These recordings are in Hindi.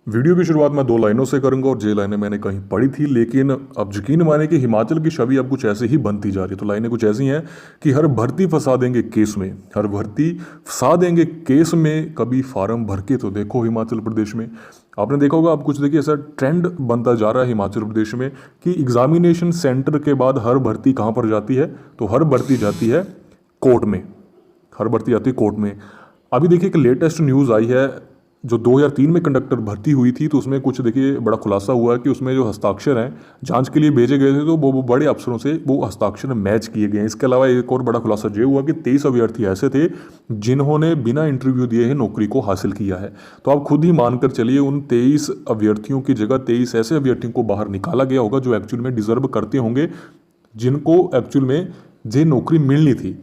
वीडियो की शुरुआत मैं दो लाइनों से करूंगा और ये लाइनें मैंने कहीं पढ़ी थी, लेकिन अब यकीन माने कि हिमाचल की छवि अब कुछ ऐसे ही बनती जा रही है। तो लाइनें कुछ ऐसी हैं कि हर भर्ती फंसा देंगे केस में, हर भर्ती फंसा देंगे केस में, कभी फार्म भर के तो देखो हिमाचल प्रदेश में। आपने देखा होगा, अब कुछ देखिए ऐसा ट्रेंड बनता जा रहा है हिमाचल प्रदेश में कि एग्जामिनेशन सेंटर के बाद हर भर्ती कहाँ पर जाती है, तो हर भर्ती जाती है कोर्ट में, हर भर्ती आती है कोर्ट में। अभी देखिए एक लेटेस्ट न्यूज़ आई है, जो 2003 में कंडक्टर भर्ती हुई थी, तो उसमें कुछ देखिए बड़ा खुलासा हुआ है कि उसमें जो हस्ताक्षर हैं जांच के लिए भेजे गए थे, तो वो बड़े अफसरों से वो हस्ताक्षर मैच किए गए हैं। इसके अलावा एक और बड़ा खुलासा ये हुआ कि 23 अभ्यर्थी ऐसे थे जिन्होंने बिना इंटरव्यू दिए ही नौकरी को हासिल किया है। तो आप खुद ही मानकर चलिए, उन 23 अभ्यर्थियों की जगह 23 ऐसे अभ्यर्थियों को बाहर निकाला गया होगा जो एक्चुअल में डिजर्व करते होंगे, जिनको एक्चुअल में ये नौकरी मिलनी थी।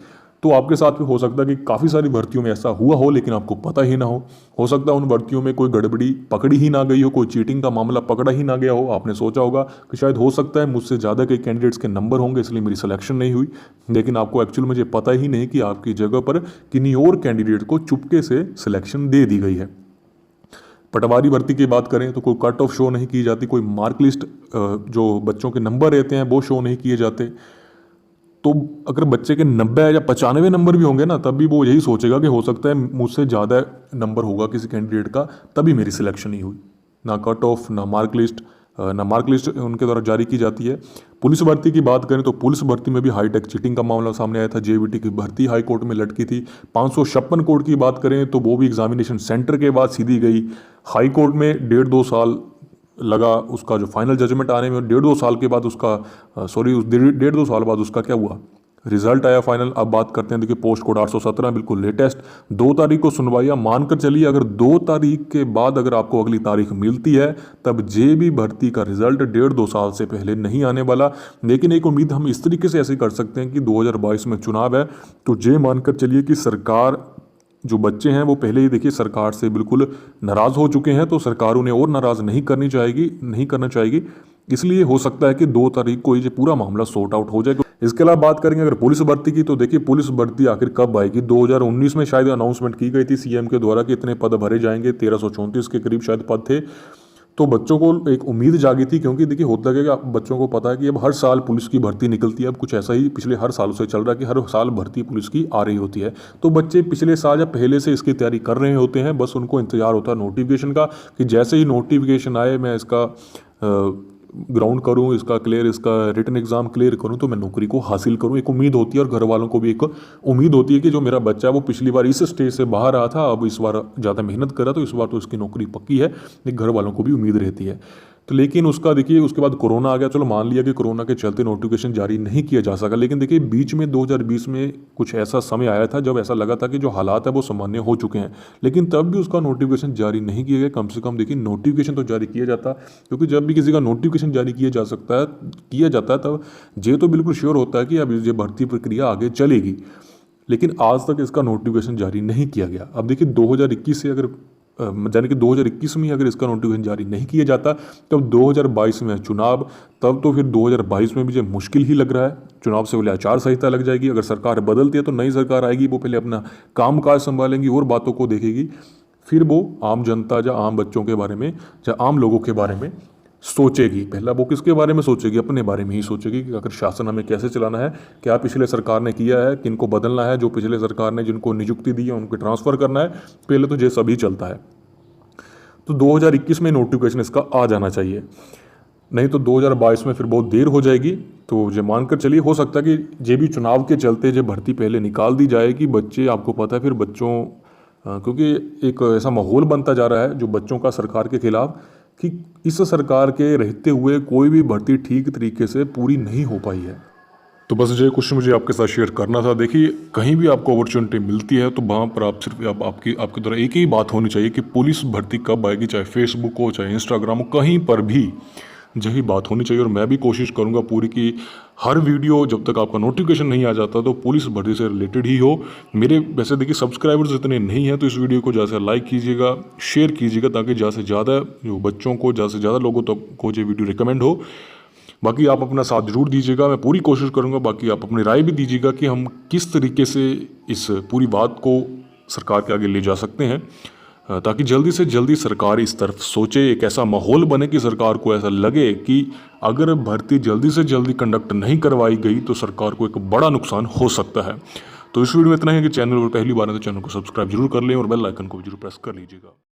तो आपके साथ भी हो सकता है कि काफ़ी सारी भर्तियों में ऐसा हुआ हो, लेकिन आपको पता ही ना हो सकता है उन भर्तियों में कोई गड़बड़ी पकड़ी ही ना गई हो, कोई चीटिंग का मामला पकड़ा ही ना गया हो। आपने सोचा होगा कि शायद हो सकता है मुझसे ज़्यादा कई कैंडिडेट्स के नंबर होंगे इसलिए मेरी सिलेक्शन नहीं हुई, लेकिन आपको एक्चुअल मुझे पता ही नहीं कि आपकी जगह पर किन्हीं और कैंडिडेट को चुपके से सिलेक्शन दे दी गई है। पटवारी भर्ती की बात करें तो कोई कट ऑफ शो नहीं की जाती, कोई मार्क लिस्ट जो बच्चों के नंबर रहते हैं वो शो नहीं किए जाते। तो अगर बच्चे के 90 या 95 नंबर भी होंगे ना, तब भी वो यही सोचेगा कि हो सकता है मुझसे ज़्यादा नंबर होगा किसी कैंडिडेट का, तभी मेरी सिलेक्शन नहीं हुई। ना कट ऑफ, ना मार्क लिस्ट, ना मार्क लिस्ट उनके द्वारा जारी की जाती है। पुलिस भर्ती की बात करें तो पुलिस भर्ती में भी हाईटेक चीटिंग का मामला सामने आया था। जेवीटी की भर्ती हाई कोर्ट में लटकी थी। 556 कोड की बात करें तो वो भी एग्जामिनेशन सेंटर के बाद सीधी गई हाई कोर्ट में। 1.5-2 साल लगा उसका जो फाइनल जजमेंट आने में। 1.5-2 साल के बाद उसका उस 1.5-2 साल बाद उसका क्या हुआ, रिजल्ट आया फाइनल। अब बात करते हैं देखिए पोस्ट कोड 817, बिल्कुल लेटेस्ट। 2 तारीख को सुनवाई। मानकर चलिए अगर 2 तारीख के बाद अगर आपको अगली तारीख मिलती है, तब जेबी भर्ती का रिजल्ट 1.5-2 साल से पहले नहीं आने वाला। लेकिन एक उम्मीद हम इस तरीके से ऐसे कर सकते हैं कि 2022 में चुनाव है, तो ये मानकर चलिए कि सरकार, जो बच्चे हैं वो पहले ही देखिए सरकार से बिल्कुल नाराज़ हो चुके हैं, तो सरकार उन्हें और नाराज़ नहीं करना चाहेगी। इसलिए हो सकता है कि 2 तारीख को ये पूरा मामला सॉर्ट आउट हो जाए। इसके अलावा बात करेंगे अगर पुलिस भर्ती की, तो देखिए पुलिस भर्ती आखिर कब आएगी। 2019 में शायद अनाउंसमेंट की गई थी सीएम के द्वारा कि इतने पद भरे जाएंगे, 1334 के करीब शायद पद थे। तो बच्चों को एक उम्मीद जागी थी, क्योंकि देखिए होता है कि बच्चों को पता है कि अब हर साल पुलिस की भर्ती निकलती है। अब कुछ ऐसा ही पिछले हर सालों से चल रहा है कि हर साल भर्ती पुलिस की आ रही होती है। तो बच्चे पिछले साल या पहले से इसकी तैयारी कर रहे होते हैं, बस उनको इंतजार होता है नोटिफिकेशन का कि जैसे ही नोटिफिकेशन आए मैं इसका ग्राउंड करूं, इसका क्लियर, इसका रिटन एग्जाम क्लियर करूं तो मैं नौकरी को हासिल करूं। एक उम्मीद होती है और घर वालों को भी एक उम्मीद होती है कि जो मेरा बच्चा है वो पिछली बार इस स्टेज से बाहर आया था, अब इस बार ज़्यादा मेहनत करा तो इस बार तो इसकी नौकरी पक्की है। एक घर वालों को भी उम्मीद रहती है। तो लेकिन उसका देखिए उसके बाद कोरोना आ गया। चलो मान लिया कि कोरोना के चलते नोटिफिकेशन जारी नहीं किया जा सका, लेकिन देखिए बीच में 2020 में कुछ ऐसा समय आया था जब ऐसा लगा था कि जो हालात है वो सामान्य हो चुके हैं, लेकिन तब भी उसका नोटिफिकेशन जारी नहीं किया गया। कम से कम देखिए नोटिफिकेशन तो जारी किया जाता, क्योंकि जब भी किसी का नोटिफिकेशन जारी किया जाता है तब ये तो बिल्कुल श्योर होता है कि अब ये भर्ती प्रक्रिया आगे चलेगी। लेकिन आज तक इसका नोटिफिकेशन जारी नहीं किया गया। अब देखिए 2021 से अगर यानी कि 2021 में अगर इसका नोटिफिकेशन जारी नहीं किया जाता, तब 2022 में चुनाव, तब तो फिर 2022 में भी जो मुश्किल ही लग रहा है। चुनाव से पहले आचार संहिता लग जाएगी, अगर सरकार बदलती है तो नई सरकार आएगी, वो पहले अपना काम काज संभालेंगी और बातों को देखेगी, फिर वो आम जनता या आम बच्चों के बारे में या आम लोगों के बारे में सोचेगी। पहला वो किसके बारे में सोचेगी, अपने बारे में ही सोचेगी कि आखिर शासन हमें कैसे चलाना है, क्या पिछले सरकार ने किया है, किनको बदलना है, जो पिछले सरकार ने जिनको नियुक्ति दी है उनको ट्रांसफ़र करना है। पहले तो ये सभी चलता है। तो 2021 में नोटिफिकेशन इसका आ जाना चाहिए, नहीं तो 2022 में फिर बहुत देर हो जाएगी। तो ये मानकर चलिए हो सकता है कि ये भी चुनाव के चलते जो भर्ती पहले निकाल दी जाए कि बच्चे, आपको पता है फिर बच्चों, क्योंकि एक ऐसा माहौल बनता जा रहा है जो बच्चों का सरकार के खिलाफ, कि इस सरकार के रहते हुए कोई भी भर्ती ठीक तरीके से पूरी नहीं हो पाई है। तो बस ये कुछ मुझे आपके साथ शेयर करना था। देखिए कहीं भी आपको अपॉर्चुनिटी मिलती है तो वहाँ पर आप सिर्फ आपके द्वारा एक ही बात होनी चाहिए कि पुलिस भर्ती कब आएगी, चाहे फेसबुक हो चाहे इंस्टाग्राम हो, कहीं पर भी यही बात होनी चाहिए। और मैं भी कोशिश करूंगा पूरी कि हर वीडियो जब तक आपका नोटिफिकेशन नहीं आ जाता तो पुलिस भर्ती से रिलेटेड ही हो। मेरे वैसे देखिए सब्सक्राइबर्स इतने नहीं हैं, तो इस वीडियो को ज़्यादा से लाइक कीजिएगा, शेयर कीजिएगा, ताकि ज़्यादा से ज़्यादा जो बच्चों को, ज़्यादा से ज़्यादा लोगों तक को ये वीडियो रिकमेंड हो। बाकी आप अपना साथ जरूर दीजिएगा, मैं पूरी कोशिश करूँगा। बाकी आप अपनी राय भी दीजिएगा कि हम किस तरीके से इस पूरी बात को सरकार के आगे ले जा सकते हैं। ताकि जल्दी से जल्दी सरकार इस तरफ सोचे, एक ऐसा माहौल बने कि सरकार को ऐसा लगे कि अगर भर्ती जल्दी से जल्दी कंडक्ट नहीं करवाई गई तो सरकार को एक बड़ा नुकसान हो सकता है। तो इस वीडियो में इतना है कि चैनल पर पहली बार है तो चैनल को सब्सक्राइब जरूर कर लें और बेल आइकन को भी जरूर प्रेस कर लीजिएगा।